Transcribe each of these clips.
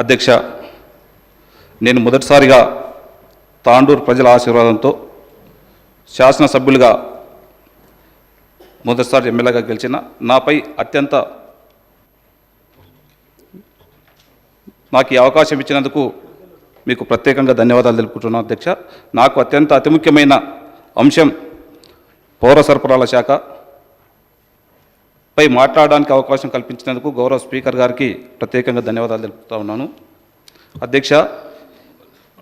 అధ్యక్ష, నేను మొదటిసారిగా తాండూరు ప్రజల ఆశీర్వాదంతో శాసనసభ్యులుగా మొదటిసారి ఎమ్మెల్యేగా గెలిచిన నాపై నాకు ఈ అవకాశం ఇచ్చినందుకు మీకు ప్రత్యేకంగా ధన్యవాదాలు తెలుపుకుంటున్నాను అధ్యక్ష. నాకు అతి ముఖ్యమైన అంశం పౌర సరఫరాల శాఖ పై మాట్లాడడానికి అవకాశం కల్పించినందుకు గౌరవ స్పీకర్ గారికి ప్రత్యేకంగా ధన్యవాదాలు తెలుపుతా ఉన్నాను. అధ్యక్ష,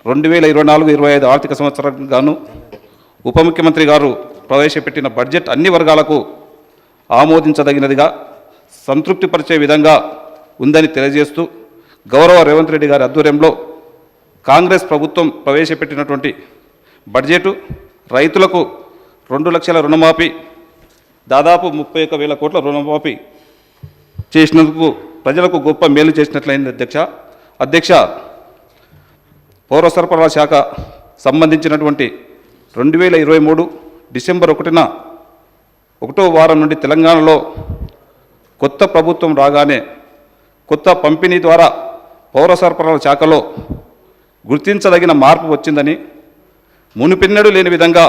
2024-25 ఆర్థిక సంవత్సరానికి గాను ఉప ముఖ్యమంత్రి గారు ప్రవేశపెట్టిన బడ్జెట్ అన్ని వర్గాలకు ఆమోదించదగినదిగా సంతృప్తిపరిచే విధంగా ఉందని తెలియజేస్తూ గౌరవ రేవంత్ రెడ్డి గారి ఆధ్వర్యంలో కాంగ్రెస్ ప్రభుత్వం ప్రవేశపెట్టినటువంటి బడ్జెటు రైతులకు 2 లక్షల రుణమాఫీ, దాదాపు 31,000 కోట్ల రుణమాఫీ చేసినందుకు ప్రజలకు గొప్ప మేలు చేసినట్లయింది అధ్యక్ష. పౌర సరఫరాల శాఖ సంబంధించినటువంటి 2023 డిసెంబర్ 1వ వారం నుండి తెలంగాణలో కొత్త ప్రభుత్వం రాగానే కొత్త పంపిణీ ద్వారా పౌర సరఫరాల శాఖలో గుర్తించదగిన మార్పు వచ్చిందని, మునుపెన్నడూ లేని విధంగా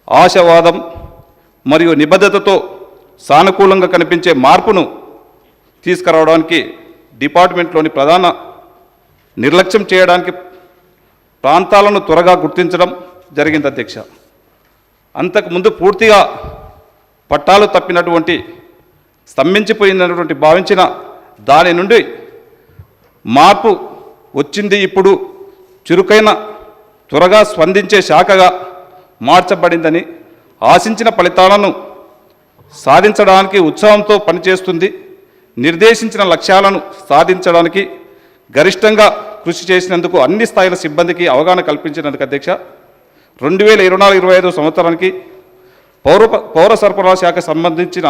ఆశావాదం మరియు నిబద్ధతతో సానుకూలంగా కనిపించే మార్పును తీసుకురావడానికి డిపార్ట్మెంట్లోని ప్రధాన నిర్లక్ష్యం చేయడానికి ప్రాంతాలను త్వరగా గుర్తించడం జరిగింది అధ్యక్ష. అంతకుముందు పూర్తిగా పట్టాలు తప్పినటువంటి స్తంభించిపోయినటువంటి భావించిన దాని నుండి మార్పు వచ్చింది. ఇప్పుడు చురుకైన త్వరగా స్పందించే శాఖగా మార్చబడిందని, ఆశించిన ఫలితాలను సాధించడానికి ఉత్సాహంతో పనిచేస్తుంది. నిర్దేశించిన లక్ష్యాలను సాధించడానికి గరిష్టంగా కృషి చేసినందుకు అన్ని స్థాయిల సిబ్బందికి అవగాహన కల్పించినందుకు అధ్యక్ష 2024-25 సంవత్సరానికి పౌర సరఫరాల శాఖ సంబంధించిన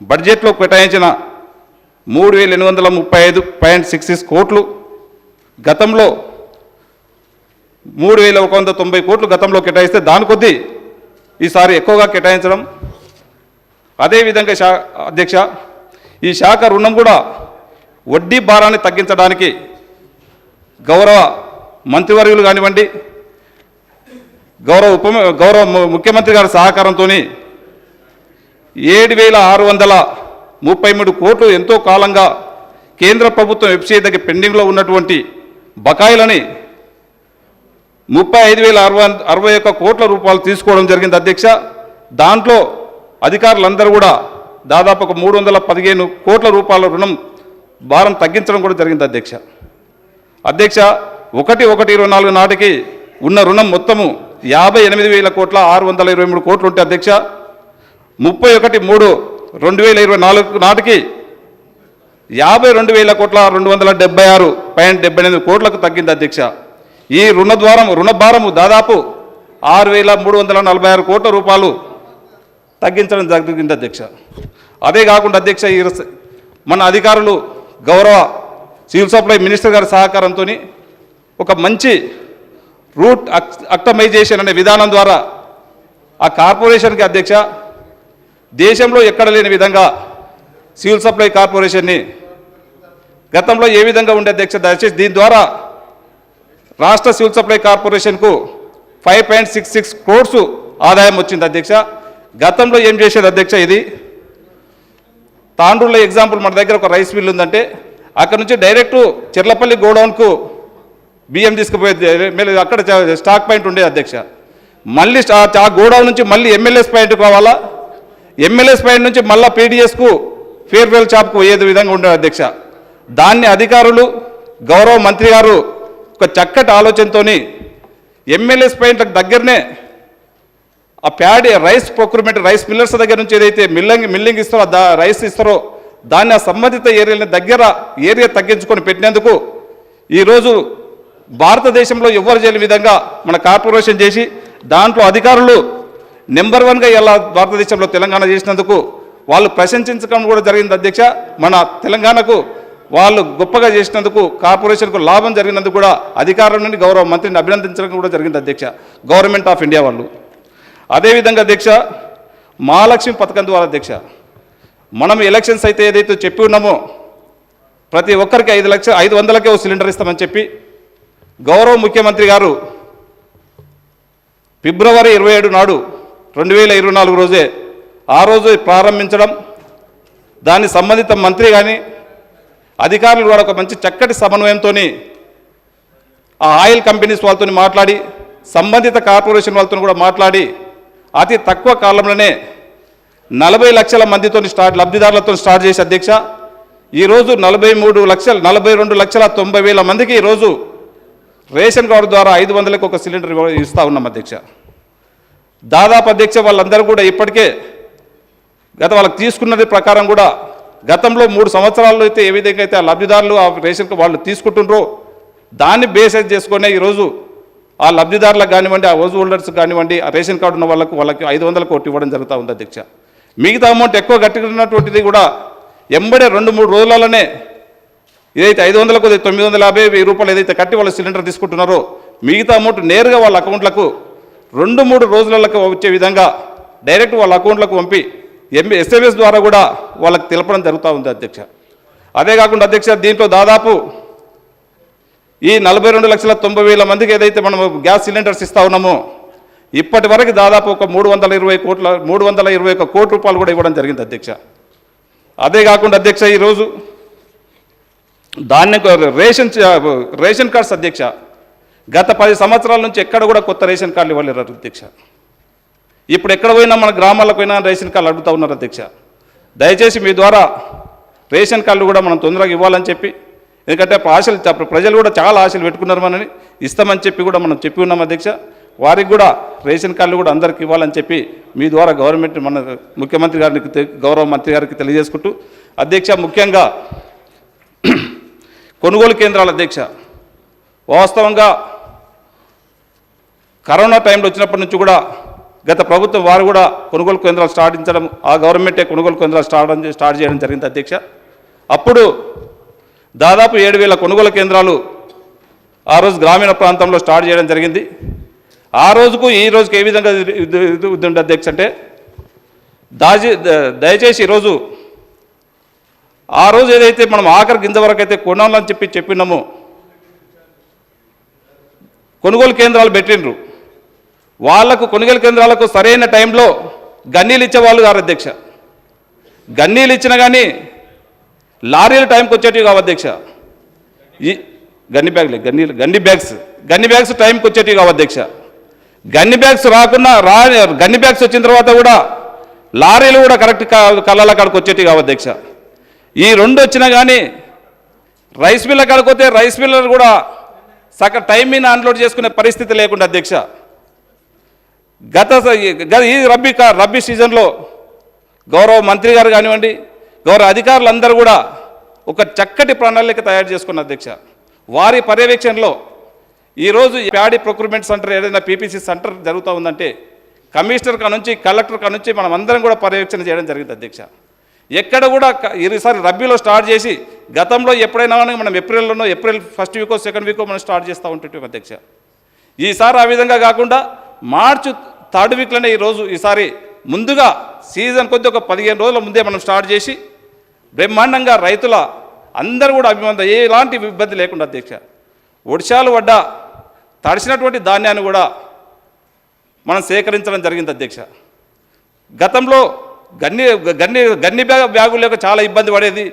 బడ్జెట్లో కేటాయించిన 3,835.66 కోట్లు, గతంలో 3,190 కోట్లు గతంలో కేటాయిస్తే దాని కొద్దీ ఈసారి ఎక్కువగా కేటాయించడం. అదేవిధంగా అధ్యక్ష, ఈ శాఖ రుణం కూడా వడ్డీ భారాన్ని తగ్గించడానికి గౌరవ మంత్రివర్యులు కానివ్వండి, గౌరవ ముఖ్యమంత్రి గారి సహకారంతో 7,633 కోట్లు ఎంతో కాలంగా కేంద్ర ప్రభుత్వం వెబ్సైట్ దగ్గర పెండింగ్లో ఉన్నటువంటి బకాయిలని 35,061 కోట్ల రూపాయలు తీసుకోవడం జరిగింది అధ్యక్ష. దాంట్లో అధికారులందరూ కూడా దాదాపు 315 కోట్ల రూపాయల రుణం భారం తగ్గించడం కూడా జరిగింది అధ్యక్ష. 1/1/24 నాటికి ఉన్న రుణం మొత్తము 58,623 కోట్లు ఉంటే అధ్యక్ష 31/3/2024 నాటికి 52,000 కోట్ల 276.78 కోట్లకు తగ్గింది అధ్యక్ష. ఈ రుణ భారము దాదాపు 6,346 కోట్ల రూపాయలు తగ్గించడం జరిగింది అధ్యక్ష. అదే కాకుండా అధ్యక్ష, మన అధికారులు గౌరవ సివిల్ సప్లై మినిస్టర్ గారి సహకారంతో ఒక మంచి రూట్ అక్టమైజేషన్ అనే విధానం ద్వారా ఆ కార్పొరేషన్కి అధ్యక్ష దేశంలో ఎక్కడ లేని విధంగా సివిల్ సప్లై కార్పొరేషన్ని గతంలో ఏ విధంగా ఉండే అధ్యక్ష, దయచేసి దీని ద్వారా రాష్ట్ర సివిల్ సప్లై కార్పొరేషన్కు 5.66 క్రోర్స్ ఆదాయం వచ్చింది అధ్యక్ష. గతంలో ఏం చేసేది అధ్యక్ష, ఇది తాండూరులో ఎగ్జాంపుల్ మన దగ్గర ఒక రైస్ మిల్ ఉందంటే అక్కడ నుంచి డైరెక్టు చెర్లపల్లి గోడౌన్కు బియ్యం తీసుకుపోయేది, అక్కడ స్టాక్ పాయింట్ ఉండేది అధ్యక్ష. మళ్ళీ ఆ గోడౌన్ నుంచి మళ్ళీ ఎమ్మెల్యేస్ పాయింట్కి రావాలా, ఎమ్మెల్యేస్ పాయింట్ నుంచి మళ్ళీ పీడిఎస్కు ఫేర్వెల్ షాప్కు పోయేది విధంగా ఉండేది అధ్యక్ష. దాన్ని అధికారులు గౌరవ మంత్రి గారు ఒక చక్కటి ఆలోచనతో ఎమ్మెల్యేస్ పాయింట్లకు దగ్గరనే ఆ రైస్ ప్రొక్యూర్మెంట్ రైస్ మిల్లర్స్ దగ్గర నుంచి ఏదైతే మిల్లింగ్ ఇస్తారో రైస్ ఇస్తారో దాన్ని ఆ సంబంధిత ఏరియాల దగ్గర ఏరియా తగ్గించుకొని పెట్టినందుకు ఈరోజు భారతదేశంలో ఎవరు చేయని విధంగా మన కార్పొరేషన్ చేసి దాంట్లో అధికారులు నెంబర్ 1గా ఇలా భారతదేశంలో తెలంగాణ చేసినందుకు వాళ్ళు ప్రశంసించడం కూడా జరిగింది అధ్యక్ష. మన తెలంగాణకు వాళ్ళు గొప్పగా చేసినందుకు కార్పొరేషన్కు లాభం జరిగినందుకు కూడా అధికారుల నుండి గౌరవ మంత్రిని అభినందించడం కూడా జరిగింది అధ్యక్ష, గవర్నమెంట్ ఆఫ్ ఇండియా వాళ్ళు. అదేవిధంగా అధ్యక్ష, మహాలక్ష్మి పథకం ద్వారా అధ్యక్ష మనం ఎలక్షన్స్ అయితే ఏదైతే చెప్పి ఉన్నామో ప్రతి ఒక్కరికి 500కే ఓ సిలిండర్ ఇస్తామని చెప్పి గౌరవ ముఖ్యమంత్రి గారు ఫిబ్రవరి 27 నాడు 2024 రోజే ఆ రోజు ప్రారంభించడం, దాని సంబంధిత మంత్రి కానీ అధికారులు కూడా ఒక మంచి చక్కటి సమన్వయంతో ఆ ఆయిల్ కంపెనీస్ వాళ్ళతో మాట్లాడి, సంబంధిత కార్పొరేషన్ వాళ్ళతో కూడా మాట్లాడి అతి తక్కువ కాలంలోనే 40 లక్షల మందితో లబ్ధిదారులతో స్టార్ట్ చేసి అధ్యక్ష ఈరోజు 42,90,000 మందికి ఈరోజు రేషన్ కార్డు ద్వారా 500లకు ఒక సిలిండర్ ఇస్తూ ఉన్నాం అధ్యక్ష. దాదాపు అధ్యక్ష వాళ్ళందరూ కూడా ఇప్పటికే వాళ్ళకి తీసుకున్నది ప్రకారం కూడా గతంలో 3 సంవత్సరాల్లో అయితే ఏ విధంగా అయితే ఆ లబ్ధిదారులు ఆ రేషన్ వాళ్ళు తీసుకుంటుండ్రో దాన్ని బేసైజ్ చేసుకునే ఈరోజు ఆ లబ్ధిదారులకు కానివ్వండి, ఆ హౌస్ హోల్డర్స్ కానివ్వండి, ఆ రేషన్ కార్డు ఉన్న వాళ్ళకి 500 కోట్లు ఇవ్వడం జరుగుతూ ఉంది అధ్యక్ష. మిగతా అమౌంట్ ఎక్కువ కట్టుకున్నటువంటిది కూడా ఎంబడే 2-3 రోజులలోనే ఏదైతే 500కు 950 రూపాయలు ఏదైతే కట్టి వాళ్ళ సిలిండర్ తీసుకుంటున్నారో మిగతా అమౌంట్ నేరుగా వాళ్ళ అకౌంట్లకు 2-3 రోజులకు వచ్చే విధంగా డైరెక్ట్ వాళ్ళ అకౌంట్లకు పంపి SMS ద్వారా కూడా వాళ్ళకి తెలపడం జరుగుతూ ఉంది అధ్యక్ష. అదే కాకుండా అధ్యక్ష దీంట్లో దాదాపు ఈ 42,90,000 మందికి ఏదైతే మనం గ్యాస్ సిలిండర్స్ ఇస్తూ ఉన్నామో ఇప్పటి వరకు దాదాపు ఒక 321 కోట్ల రూపాయలు కూడా ఇవ్వడం జరిగింది అధ్యక్ష. అదే కాకుండా అధ్యక్ష ఈరోజు రేషన్ కార్డ్స్ అధ్యక్ష గత 10 సంవత్సరాల నుంచి ఎక్కడ కూడా కొత్త రేషన్ కార్డులు ఇవ్వలేరు అధ్యక్ష. ఇప్పుడు ఎక్కడ పోయినా మన గ్రామాలకు పోయినా రేషన్ కార్డులు అడుగుతూ ఉన్నారు అధ్యక్ష. దయచేసి మీ ద్వారా రేషన్ కార్డులు కూడా మనం తొందరగా ఇవ్వాలని చెప్పి, ఎందుకంటే ప్రజలు కూడా చాలా ఆశలు పెట్టుకున్నారు మనని ఇస్తామని చెప్పి కూడా మనం చెప్పి ఉన్నాం అధ్యక్ష. వారికి కూడా రేషన్ కార్డులు కూడా అందరికి ఇవ్వాలని చెప్పి మీ ద్వారా గవర్నమెంట్ మన ముఖ్యమంత్రి గారికి గౌరవ మంత్రి గారికి తెలియజేసుకుంటూ అధ్యక్ష ముఖ్యంగా కొనుగోలు కేంద్రాల అధ్యక్ష వాస్తవంగా కరోనా టైంలో వచ్చినప్పటి నుంచి కూడా గత ప్రభుత్వం వారు కూడా కొనుగోలు కేంద్రాలు స్టార్టించడం, ఆ గవర్నమెంటే కొనుగోలు కేంద్రాలు స్టార్ట్ చేయడం జరిగింది అధ్యక్ష. అప్పుడు దాదాపు 7,000 కొనుగోలు కేంద్రాలు ఆ రోజు గ్రామీణ ప్రాంతంలో స్టార్ట్ చేయడం జరిగింది. ఆ రోజుకు ఈ రోజుకి ఏ విధంగా ఉంది అధ్యక్ష అంటే దయచేసి ఈరోజు ఆ రోజు ఏదైతే మనం ఆఖరి గింజ వరకు అయితే కొనాలని చెప్పినామో కొనుగోలు కేంద్రాలు పెట్టిండ్రు. వాళ్లకు కొనుగోలు కేంద్రాలకు సరైన టైంలో గన్నీలు ఇచ్చేవాళ్ళు కాదు అధ్యక్ష. గన్నీలు ఇచ్చినా కానీ లారీలు టైంకి వచ్చేటివి కావు అధ్యక్ష. ఈ గన్ని బ్యాగ్స్ టైంకి వచ్చేటివి కావు అధ్యక్ష. గన్ని బ్యాగ్స్ గన్ని బ్యాగ్స్ వచ్చిన తర్వాత కూడా లారీలు కూడా కరెక్ట్ కళ్ళ కాడికి వచ్చేటివి కావు అధ్యక్ష. ఈ 2 వచ్చినా కానీ రైస్ మిల్ల కాడికి పోతే రైస్ మిల్లర్ కూడా టైం మీద అన్లోడ్ చేసుకునే పరిస్థితి లేకుండా అధ్యక్ష. ఈ రబ్బీ సీజన్లో గౌరవ మంత్రి గారు కానివ్వండి, గౌరవ అధికారులందరూ కూడా ఒక చక్కటి ప్రణాళిక తయారు చేసుకున్న అధ్యక్ష. వారి పర్యవేక్షణలో ఈరోజు ప్యాడీ ప్రొక్యూర్మెంట్ సెంటర్ ఏదైనా PPC సెంటర్ జరుగుతూ ఉందంటే కమిషనర్ కానుంచి కలెక్టర్ కానుంచి మనం అందరం కూడా పర్యవేక్షణ చేయడం జరిగింది అధ్యక్ష. ఎక్కడ కూడా ఈసారి రబ్బీలో స్టార్ట్ చేసి గతంలో ఎప్పుడైనా మనం April 1st Vicco 2nd Vicco మనం స్టార్ట్ చేస్తూ ఉంటుంటాం అధ్యక్ష. ఈసారి ఆ విధంగా కాకుండా మార్చి 3rd వీక్లోనే ఈసారి ముందుగా సీజన్ కొద్ది ఒక 15 రోజుల ముందే మనం స్టార్ట్ చేసి బ్రహ్మాండంగా రైతుల అందరూ కూడా ఎలాంటి ఇబ్బంది లేకుండా అధ్యక్ష వర్షాలు పడ్డా తడిసినటువంటి ధాన్యాన్ని కూడా మనం సేకరించడం జరిగింది అధ్యక్ష. గతంలో గన్ని బ్యాగులు లేక చాలా ఇబ్బంది పడేది.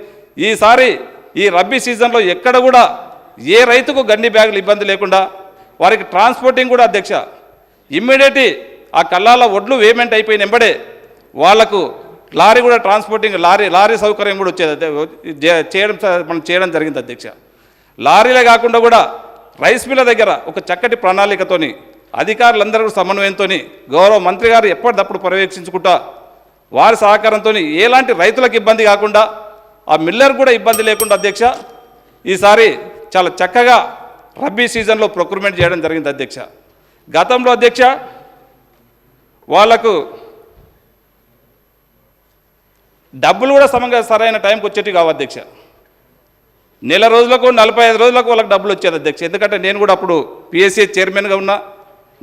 ఈసారి ఈ రబ్బీ సీజన్లో ఎక్కడ కూడా ఏ రైతుకు గన్ని బ్యాగులు ఇబ్బంది లేకుండా వారికి ట్రాన్స్పోర్టింగ్ కూడా అధ్యక్ష ఇమ్మీడియట్లీ ఆ కల్లాల ఒడ్లు పేమెంట్ అయిపోయిన వెంబడే వాళ్లకు లారీ కూడా ట్రాన్స్పోర్టింగ్ లారీ సౌకర్యం కూడా వచ్చేది మనం చేయడం జరిగింది అధ్యక్ష. లారీలే కాకుండా కూడా రైస్ మిల్ల దగ్గర ఒక చక్కటి ప్రణాళికతోని అధికారులందరూ సమన్వయంతో గౌరవ మంత్రి గారు ఎప్పటికప్పుడు పర్యవేక్షించుకుంటా వారి సహకారంతో ఎలాంటి రైతులకు ఇబ్బంది కాకుండా ఆ మిల్లర్ కూడా ఇబ్బంది లేకుండా అధ్యక్ష ఈసారి చాలా చక్కగా రబ్బీ సీజన్లో ప్రొక్యూర్మెంట్ చేయడం జరిగింది అధ్యక్ష. గతంలో అధ్యక్ష వాళ్లకు డబ్బులు కూడా సరైన టైంకి వచ్చేటివి కావు అధ్యక్ష. నెల రోజులకు 45 రోజులకు వాళ్ళకి డబ్బులు వచ్చేది అధ్యక్ష. ఎందుకంటే నేను కూడా అప్పుడు PSA చైర్మన్గా ఉన్నా,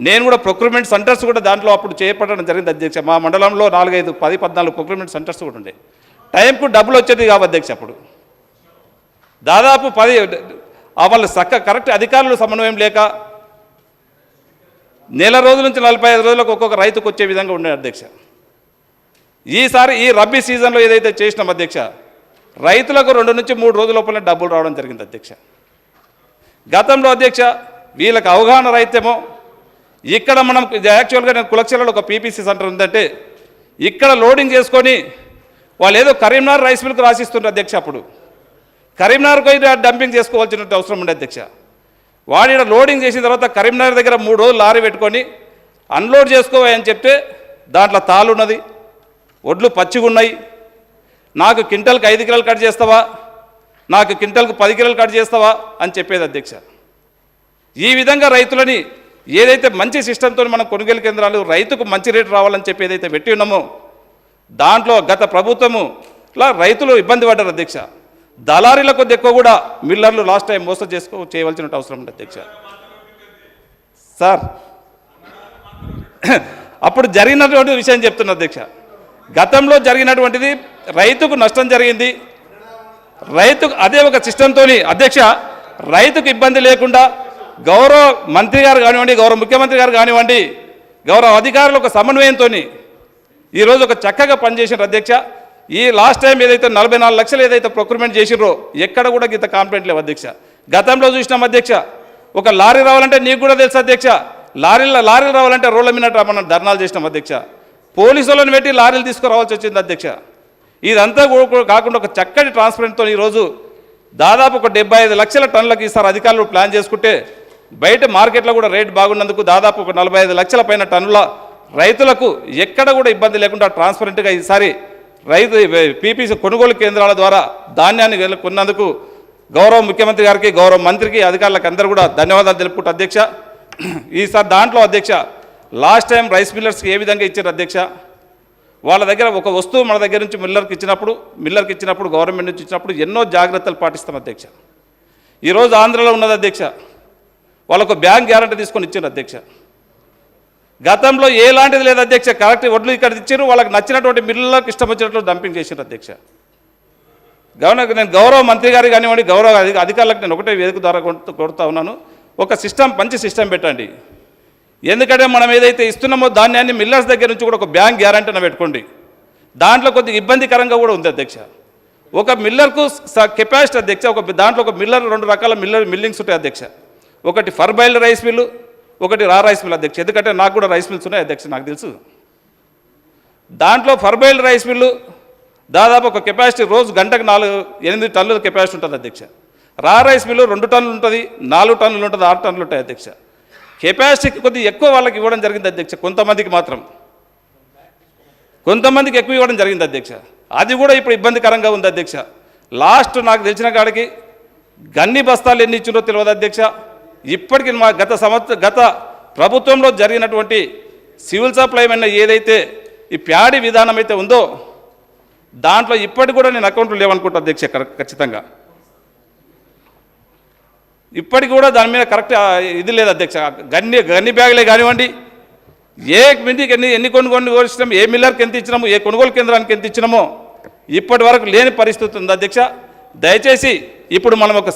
నేను కూడా ప్రొక్యూర్మెంట్ సెంటర్స్ కూడా దాంట్లో అప్పుడు చేపట్టడం జరిగింది అధ్యక్ష. మా మండలంలో 4, 5, 10, 14 ప్రొక్యూర్మెంట్ సెంటర్స్ కూడా ఉండే. టైంకు డబ్బులు వచ్చేది కావు అధ్యక్ష. అప్పుడు దాదాపు 10 వాళ్ళు కరెక్ట్ అధికారులు సమన్వయం లేక నెల రోజుల నుంచి 45 రోజులకు ఒక్కొక్క రైతుకు వచ్చే విధంగా ఉండే అధ్యక్ష. ఈసారి ఈ రబ్బీ సీజన్లో ఏదైతే చేసినాం అధ్యక్ష, రైతులకు 2 నుంచి 3 రోజుల లోపలనే డబ్బులు రావడం జరిగింది అధ్యక్ష. గతంలో అధ్యక్ష వీళ్ళకి అవగాహన రైతేమో ఇక్కడ మనం యాక్చువల్గా నేను కులక్షలలో ఒక పీపీసీ సెంటర్ ఉందంటే ఇక్కడ లోడింగ్ చేసుకొని వాళ్ళు ఏదో కరీంనగర్ రైస్ మిల్క్ రాసిస్తుంటారు అధ్యక్ష. అప్పుడు కరీంనగర్కి పోయి డంపింగ్ చేసుకోవాల్సిన అవసరం ఉండే అధ్యక్ష. వాడి లోడింగ్ చేసిన తర్వాత కరీంనగర్ దగ్గర 3 రోజులు లారీ పెట్టుకొని అన్లోడ్ చేసుకోవని చెప్తే దాంట్లో తాళ్ళు ఉన్నది, ఒడ్లు పచ్చిగా ఉన్నాయి, నాకు క్వింటల్కి 5 కిలోలు కట్ చేస్తావా, నాకు క్వింటల్కి 10 కిలోలు కట్ చేస్తావా అని చెప్పేది అధ్యక్ష. ఈ విధంగా రైతులని ఏదైతే మంచి సిస్టంతో మనం కొనుగోలు కేంద్రాలు రైతుకు మంచి రేటు రావాలని చెప్పి ఏదైతే పెట్టి ఉన్నామో దాంట్లో గత ప్రభుత్వము రైతులు ఇబ్బంది పడ్డారు అధ్యక్ష. దళారీల కొద్ది ఎక్కువ కూడా మిల్లర్లు లాస్ట్ టైం మోసం చేయవలసిన అవసరం ఉంది అధ్యక్ష. సార్ అప్పుడు జరిగినటువంటి విషయం చెప్తున్నా అధ్యక్ష. గతంలో జరిగినటువంటిది రైతుకు నష్టం జరిగింది. రైతుకు అదే ఒక సిస్టంతో అధ్యక్ష రైతుకు ఇబ్బంది లేకుండా గౌరవ మంత్రి గారు కానివ్వండి, గౌరవ ముఖ్యమంత్రి గారు కానివ్వండి, గౌరవ అధికారులు ఒక సమన్వయంతో ఈరోజు ఒక చక్కగా పనిచేసిన అధ్యక్ష. ఈ లాస్ట్ టైం ఏదైతే 44 లక్షలు ఏదైతే ప్రొక్యూర్మెంట్ చేసిర్రో ఎక్కడ కూడా గీత కాంప్లైంట్ లేవు అధ్యక్ష. గతంలో చూసినాం అధ్యక్ష, ఒక లారీ రావాలంటే నీకు కూడా తెలుసు అధ్యక్ష, లారీలు రావాలంటే రోడ్ల మీద మనం ధర్నాలు చేసినాం అధ్యక్ష. పోలీసులను పెట్టి లారీలు తీసుకురావాల్సి వచ్చింది అధ్యక్ష. ఇదంతా కాకుండా ఒక చక్కటి ట్రాన్స్పరెంట్తో ఈరోజు దాదాపు ఒక 75 లక్షల టన్నులకు ఈసారి అధికారులు ప్లాన్ చేసుకుంటే బయట మార్కెట్లో కూడా రేట్ బాగున్నందుకు దాదాపు ఒక 45 లక్షల పైన టన్నుల రైతులకు ఎక్కడ కూడా ఇబ్బంది లేకుండా ట్రాన్స్పరెంట్గా ఈసారి రైతు పీపీసీ కొనుగోలు కేంద్రాల ద్వారా ధాన్యాన్ని కొన్నందుకు గౌరవ ముఖ్యమంత్రి గారికి, గౌరవ మంత్రికి, అధికారులకు అందరూ కూడా ధన్యవాదాలు తెలుపుకుంటూ అధ్యక్ష. ఈసారి దాంట్లో అధ్యక్ష లాస్ట్ టైం రైస్ మిల్లర్స్కి ఏ విధంగా ఇచ్చారు అధ్యక్ష, వాళ్ళ దగ్గర ఒక వస్తువు మన దగ్గర నుంచి మిల్లర్కి ఇచ్చినప్పుడు గవర్నమెంట్ నుంచి ఇచ్చినప్పుడు ఎన్నో జాగ్రత్తలు పాటిస్తాం అధ్యక్ష. ఈరోజు ఆంధ్రలో ఉన్నది అధ్యక్ష, వాళ్ళకు బ్యాంక్ గ్యారంటీ తీసుకొని ఇచ్చారు అధ్యక్ష. గతంలో ఎలాంటిది లేదు అధ్యక్ష, కరెక్ట్ వడ్లు ఇక్కడ ఇచ్చారు, వాళ్ళకి నచ్చినటువంటి మిల్లులకు ఇష్టం వచ్చినట్లు డంపింగ్ చేశారు అధ్యక్ష. నేను గౌరవ మంత్రి గారు కానివ్వండి, గౌరవ అధికారులకు నేను ఒకటే వేదిక ద్వారా కొడుతూ ఉన్నాను, ఒక సిస్టమ్ మంచి సిస్టమ్ పెట్టండి. ఎందుకంటే మనం ఏదైతే ఇస్తున్నామో ధాన్యాన్ని మిల్లర్స్ దగ్గర నుంచి కూడా ఒక బ్యాంక్ గ్యారంటీని పెట్టుకోండి. దాంట్లో కొద్దిగా ఇబ్బందికరంగా కూడా ఉంది అధ్యక్ష. ఒక మిల్లర్కు కెపాసిటీ అధ్యక్ష, దాంట్లో ఒక మిల్లర్ 2 రకాల మిల్లింగ్స్ ఉంటాయి అధ్యక్ష. ఒకటి ఫర్బైల్డ్ రైస్ మిల్లు, ఒకటి రా రైస్ మిల్ అధ్యక్ష. ఎందుకంటే నాకు కూడా రైస్ మిల్స్ ఉన్నాయి అధ్యక్ష, నాకు తెలుసు. దాంట్లో ఫర్బైల్డ్ రైస్ మిల్లు దాదాపు ఒక కెపాసిటీ రోజు గంటకు 8 టన్నుల కెపాసిటీ ఉంటుంది అధ్యక్ష. రా రైస్ మిల్లు 2 టన్నులు ఉంటుంది, 4 టన్నులు ఉంటుంది, 6 టన్నులు ఉంటాయి అధ్యక్ష. కెపాసిటీకి కొద్దిగా ఎక్కువ వాళ్ళకి ఇవ్వడం జరిగింది అధ్యక్ష, కొంతమందికి ఎక్కువ ఇవ్వడం జరిగింది అధ్యక్ష. అది కూడా ఇప్పుడు ఇబ్బందికరంగా ఉంది అధ్యక్ష. లాస్ట్ నాకు తెలిసిన కాడికి గన్ని బస్తాలు ఎన్ని ఇచ్చిందో తెలియదు అధ్యక్ష. ఇప్పటికి మా గత ప్రభుత్వంలో జరిగినటువంటి సివిల్ సప్లై అయిన ఏదైతే ఈ ప్యాడీ విధానం అయితే ఉందో దాంట్లో ఇప్పటికి కూడా నేను అకౌంట్లు లేవనుకుంటా అధ్యక్ష. ఖచ్చితంగా ఇప్పటికి కూడా దాని మీద కరెక్ట్ ఇది లేదు అధ్యక్ష. గన్ని బ్యాగులే కానివ్వండి, ఏ మింటికి ఎన్ని కొనుగోలు ఇచ్చినాము, ఏ మిల్లర్కి ఎంత ఇచ్చినాము, ఏ కొనుగోలు కేంద్రానికి ఎంత ఇచ్చినామో ఇప్పటి వరకు లేని పరిస్థితి ఉంది అధ్యక్ష. దయచేసి ఇప్పుడు మనం ఒక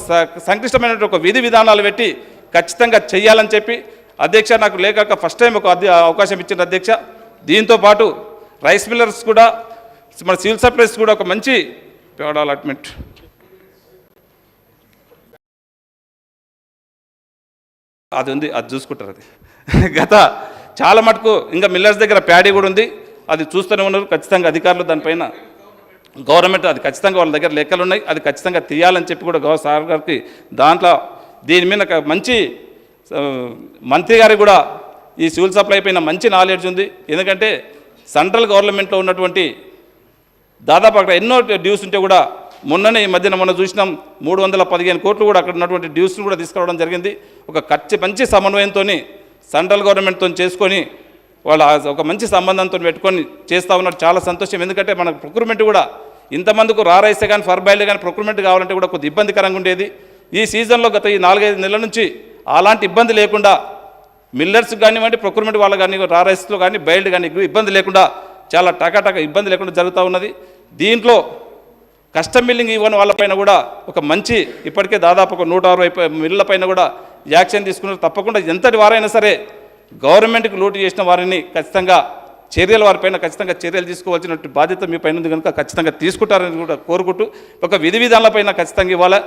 సంక్లిష్టమైనటువంటి ఒక విధి విధానాలు పెట్టి ఖచ్చితంగా చెయ్యాలని చెప్పి అధ్యక్ష నాకు లేక ఫస్ట్ టైం ఒక అవకాశం ఇచ్చింది అధ్యక్ష. దీంతో పాటు రైస్ మిల్లర్స్ కూడా మన సివిల్ సప్లైస్ కూడా ఒక మంచి అలాట్మెంట్ అది ఉంది, అది చూసుకుంటారు. అది గత చాలా మటుకు ఇంకా మిల్లర్స్ దగ్గర ప్యాడీ కూడా ఉంది, అది చూస్తూనే ఉన్నారు. ఖచ్చితంగా అధికారులు దానిపైన గవర్నమెంట్ అది ఖచ్చితంగా వాళ్ళ దగ్గర లెక్కలు ఉన్నాయి, అది ఖచ్చితంగా తీయాలని చెప్పి కూడా గౌరవ సార్ గారికి దాంట్లో దీని మీద మంచి మంత్రి గారికి కూడా ఈ సివిల్ సప్లై పైన మంచి నాలెడ్జ్ ఉంది. ఎందుకంటే సెంట్రల్ గవర్నమెంట్లో ఉన్నటువంటి దాదాపు అక్కడ ఎన్నో డ్యూస్ ఉంటే కూడా మొన్ననే ఈ మధ్యన మొన్న చూసినాం 315 కోట్లు కూడా అక్కడ ఉన్నటువంటి డ్యూస్ని కూడా తీసుకురావడం జరిగింది. ఒక మంచి సమన్వయంతో సెంట్రల్ గవర్నమెంట్తో చేసుకొని వాళ్ళ ఒక మంచి సంబంధంతో పెట్టుకొని చేస్తూ ఉన్నారు. చాలా సంతోషం. ఎందుకంటే మనకు ప్రొక్యూర్మెంట్ కూడా ఇంతమందికి రా రైసే కానీ ఫర్బైల్డ్ కానీ ప్రొక్యూర్మెంట్ కావాలంటే కూడా కొద్ది ఇబ్బందికరంగా ఉండేది. ఈ సీజన్లో గత ఈ 4-5 నెలల నుంచి అలాంటి ఇబ్బంది లేకుండా మిల్లర్స్ కానివ్వండి, ప్రొక్యూర్మెంట్ వాళ్ళు కానీ, రా రైస్లో కానీ, బైల్డ్ కానీ ఇబ్బంది లేకుండా చాలా టకాటక ఇబ్బంది లేకుండా జరుగుతూ ఉన్నది. దీంట్లో కస్టమ్ బిల్లింగ్ ఇవ్వని వాళ్ళపైన కూడా ఒక మంచి ఇప్పటికే దాదాపు ఒక 160 మిల్లులపైన కూడా యాక్షన్ తీసుకున్నారు. తప్పకుండా ఎంతటి వారైనా సరే గవర్నమెంట్కి లూటు చేసిన వారిని ఖచ్చితంగా వారిపైన ఖచ్చితంగా చర్యలు తీసుకోవాల్సిన బాధ్యత మీ పైన ఉంది కనుక ఖచ్చితంగా తీసుకుంటారని కూడా కోరుకుంటూ ఒక విధి విధానాలపైన ఖచ్చితంగా ఇవ్వాలి.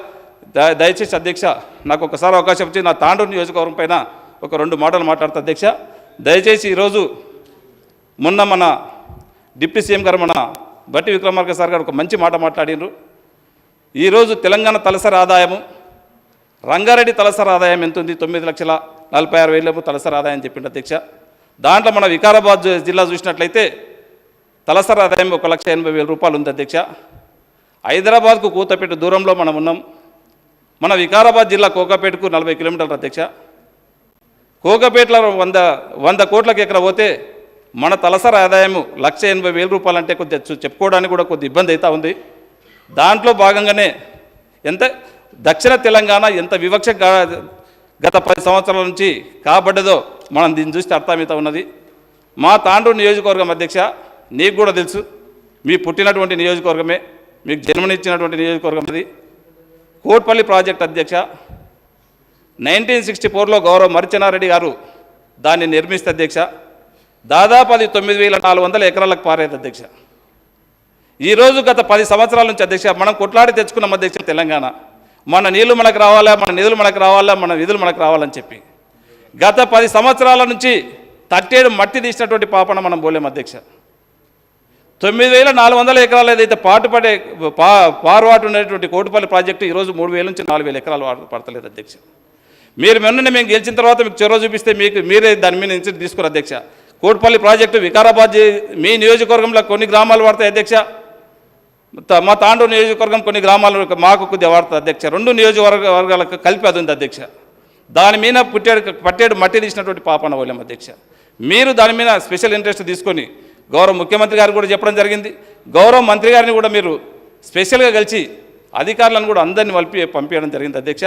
దయచేసి అధ్యక్ష నాకు ఒకసారి అవకాశం వచ్చి నా తాండూరు నియోజకవర్గం పైన ఒక 2 మాటలు మాట్లాడతా అధ్యక్ష. దయచేసి ఈరోజు మొన్న మన డిప్యూటీ సీఎం గారు మన బట్టి విక్రమార్క సార్ గారు ఒక మంచి మాట మాట్లాడినారు. ఈరోజు తెలంగాణ తలసరి ఆదాయము రంగారెడ్డి తలసరి ఆదాయం ఎంత ఉంది? 9,46,000 తలసరి ఆదాయం చెప్పిండు అధ్యక్ష. దాంట్లో మన వికారాబాద్ జిల్లా చూసినట్లయితే తలసరి ఆదాయం 1,80,000 రూపాయలు ఉంది అధ్యక్ష. హైదరాబాద్కు కూతపేట దూరంలో మనం ఉన్నాం. మన వికారాబాద్ జిల్లా కోకాపేటకు 40 కిలోమీటర్లు అధ్యక్ష. కోకాపేటలో 100 కోట్లకి ఎకరా పోతే మన తలసరి ఆదాయం 1,80,000 రూపాయలు అంటే కొద్దిగా చెప్పుకోవడానికి కూడా కొద్ది ఇబ్బంది అవుతూ ఉంది. దాంట్లో భాగంగానే ఎంత దక్షిణ తెలంగాణ ఎంత వివక్ష గత 10 సంవత్సరాల నుంచి కాబడ్డదో మనం దీన్ని చూస్తే అర్థమవుతూ ఉన్నది. మా తాండూరు నియోజకవర్గం అధ్యక్ష నీకు కూడా తెలుసు, మీ పుట్టినటువంటి నియోజకవర్గమే, మీకు జన్మనిచ్చినటువంటి నియోజకవర్గం అది. కోట్పల్లి ప్రాజెక్ట్ అధ్యక్ష 1964లో గౌరవ మరిచెన్నారెడ్డి గారు దాన్ని నిర్మిస్తే అధ్యక్ష దాదాపు అది 9,400 ఎకరాలకు పారేది అధ్యక్ష. ఈరోజు గత 10 సంవత్సరాల నుంచి అధ్యక్ష మనం కొట్లాడి తెచ్చుకున్నాం అధ్యక్ష తెలంగాణ. మన నీళ్లు మనకు రావాలా, మన నిధులు మనకు రావాలా, మన విధులు మనకు రావాలని చెప్పి గత 10 సంవత్సరాల నుంచి 37 మట్టి తీసినటువంటి పాపన మనం పోలేం అధ్యక్ష. 9,400 ఎకరాలు ఏదైతే పారువాటు ఉండేటువంటి కోటిపల్లి ప్రాజెక్టు ఈరోజు 3,000 నుంచి 4,000 ఎకరాలు పడతలేదు అధ్యక్ష. మీరు మొన్న మేము గెలిచిన తర్వాత మీకు చొరవ చూపిస్తే మీరే దాని మీద ఇన్సిడెంట్ తీసుకున్నారు అధ్యక్ష. కోటిపల్లి ప్రాజెక్టు వికారాబాద్ మీ నియోజకవర్గంలో కొన్ని గ్రామాలు పడతాయి అధ్యక్ష. మా తాండూరు నియోజకవర్గం కొన్ని గ్రామాలు మాకు కొద్దిగా వాడుతుంది అధ్యక్ష. 2 నియోజకవర్గాలకు కలిపి అది ఉంది అధ్యక్ష. దాని మీద పట్టేడు మట్టి తీసినటువంటి పాపన పోలేం అధ్యక్ష. మీరు దాని మీద స్పెషల్ ఇంట్రెస్ట్ తీసుకొని గౌరవ ముఖ్యమంత్రి గారు కూడా చెప్పడం జరిగింది. గౌరవ మంత్రి గారిని కూడా మీరు స్పెషల్గా కలిసి అధికారులను కూడా అందరినీ పంపించడం జరిగింది అధ్యక్ష.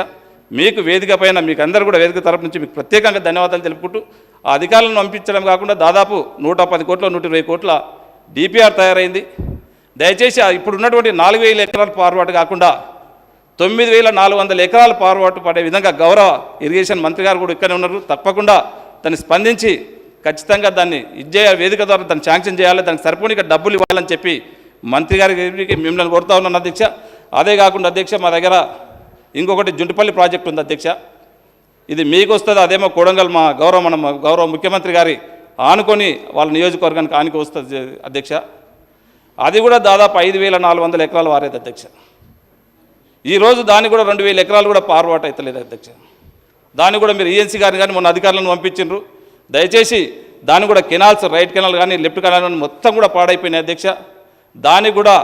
మీకు వేదిక పైన మీకు అందరూ కూడా వేదిక తరపు నుంచి మీకు ప్రత్యేకంగా ధన్యవాదాలు తెలుపుకుంటూ ఆ అధికారులను పంపించడం కాకుండా దాదాపు 110 కోట్ల 120 కోట్ల డిపిఆర్ తయారైంది. దయచేసి ఇప్పుడు ఉన్నటువంటి 4,000 ఎకరాల పారుబాటు కాకుండా 9,400 ఎకరాల పారుబాటు పడే విధంగా గౌరవ ఇరిగేషన్ మంత్రి గారు కూడా ఇక్కడే ఉన్నారు. తప్పకుండా దాన్ని స్పందించి ఖచ్చితంగా దాన్ని వేదిక ద్వారా దాన్ని శాంక్షన్ చేయాలి, దానికి సరిపోనిక డబ్బులు ఇవ్వాలని చెప్పి మంత్రి గారికి మిమ్మల్ని కోరుతా ఉన్నాను అధ్యక్ష. అదే కాకుండా అధ్యక్ష మా దగ్గర ఇంకొకటి జుంటుపల్లి ప్రాజెక్ట్ ఉంది అధ్యక్ష. ఇది మీకు వస్తుంది, అదేమో కొడంగల్ మా గౌరవ ముఖ్యమంత్రి గారి ఆనుకొని వాళ్ళ నియోజకవర్గానికి ఆనుకు వస్తుంది అధ్యక్ష. అది కూడా దాదాపు 5,400 ఎకరాలు వారేది అధ్యక్ష. ఈరోజు దాన్ని కూడా 2,000 ఎకరాలు కూడా పారుబాటు అవుతలేదు అధ్యక్ష. దాన్ని కూడా మీరు ఈఎన్సీ గారిని కానీ మొన్న అధికారులను పంపించారు. దయచేసి దాన్ని కూడా కెనాల్స్ రైట్ కెనాల్ కానీ లెఫ్ట్ కెనాల్ కానీ మొత్తం కూడా పాడైపోయినాయి అధ్యక్ష. దానికి కూడా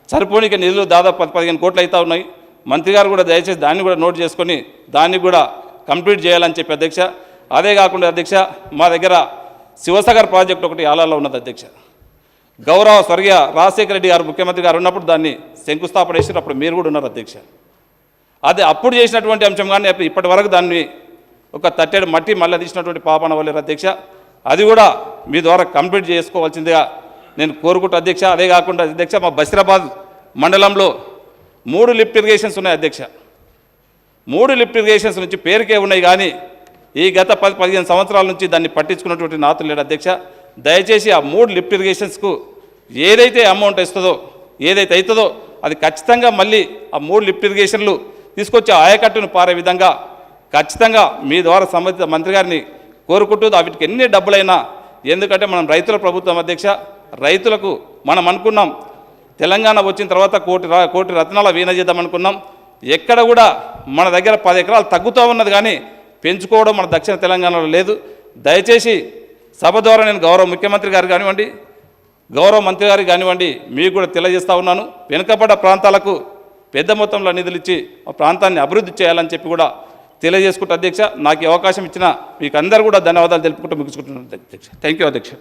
సరిపోనిక నిధులు దాదాపు 10-15 కోట్లు అవుతూ ఉన్నాయి. మంత్రి గారు కూడా దయచేసి దాన్ని కూడా నోట్ చేసుకొని దాన్ని కూడా కంప్లీట్ చేయాలని చెప్పి అధ్యక్ష. అదే కాకుండా అధ్యక్ష మా దగ్గర శివసాగర్ ప్రాజెక్ట్ ఒకటి ఆలాలో ఉన్నది అధ్యక్ష. గౌరవ స్వర్గీయ రాజశేఖర రెడ్డి గారు ముఖ్యమంత్రి గారు ఉన్నప్పుడు దాన్ని శంకుస్థాపన చేసి అప్పుడు మీరు కూడా ఉన్నారు అధ్యక్ష. అది అప్పుడు చేసినటువంటి అంశం కానీ ఇప్పటి వరకు దాన్ని ఒక 37 మట్టి మళ్ళీ తీసినటువంటి పాపన వల్లేరు అధ్యక్ష. అది కూడా మీ ద్వారా కంప్లీట్ చేసుకోవాల్సిందిగా నేను కోరుకుంటా అధ్యక్ష. అదే కాకుండా అధ్యక్ష మా బసిరాబాద్ మండలంలో 3 లిఫ్ట్ ఇరిగేషన్స్ ఉన్నాయి అధ్యక్ష. 3 లిఫ్ట్ ఇరిగేషన్స్ నుంచి పేరుకే ఉన్నాయి కానీ ఈ గత 10-15 సంవత్సరాల నుంచి దాన్ని పట్టించుకున్నటువంటి నాతులు లేడు అధ్యక్ష. దయచేసి ఆ 3 లిఫ్ట్ ఇరిగేషన్స్కు ఏదైతే అమౌంట్ ఇస్తుందో ఏదైతే అవుతుందో అది ఖచ్చితంగా మళ్ళీ ఆ 3 లిఫ్ట్ ఇరిగేషన్లు తీసుకొచ్చి ఆయకట్టును పారే విధంగా ఖచ్చితంగా మీ ద్వారా సంబంధిత మంత్రి గారిని కోరుకుంటూ వీటికి ఎన్ని డబ్బులైనా, ఎందుకంటే మనం రైతుల ప్రభుత్వం అధ్యక్ష. రైతులకు మనం అనుకున్నాం తెలంగాణ వచ్చిన తర్వాత కోటి రత్నాల వీణ చేద్దాం అనుకున్నాం. ఎక్కడ కూడా మన దగ్గర 10 ఎకరాలు తగ్గుతూ ఉన్నది కానీ పెంచుకోవడం మన దక్షిణ తెలంగాణలో లేదు. దయచేసి సభ ద్వారా నేను గౌరవ ముఖ్యమంత్రి గారు కానివ్వండి, గౌరవ మంత్రి గారికి కానివ్వండి మీకు కూడా తెలియజేస్తూ ఉన్నాను. వెనుకబడ్డ ప్రాంతాలకు పెద్ద మొత్తంలో నిధులు ఇచ్చి ఆ ప్రాంతాన్ని అభివృద్ధి చేయాలని చెప్పి కూడా తెలియజేసుకుంటూ అధ్యక్ష నాకు అవకాశం ఇచ్చిన మీకు అందరూ కూడా ధన్యవాదాలు తెలుపుకుంటూ ముగించుకుంటున్నాను అధ్యక్ష. థ్యాంక్ యూ అధ్యక్ష.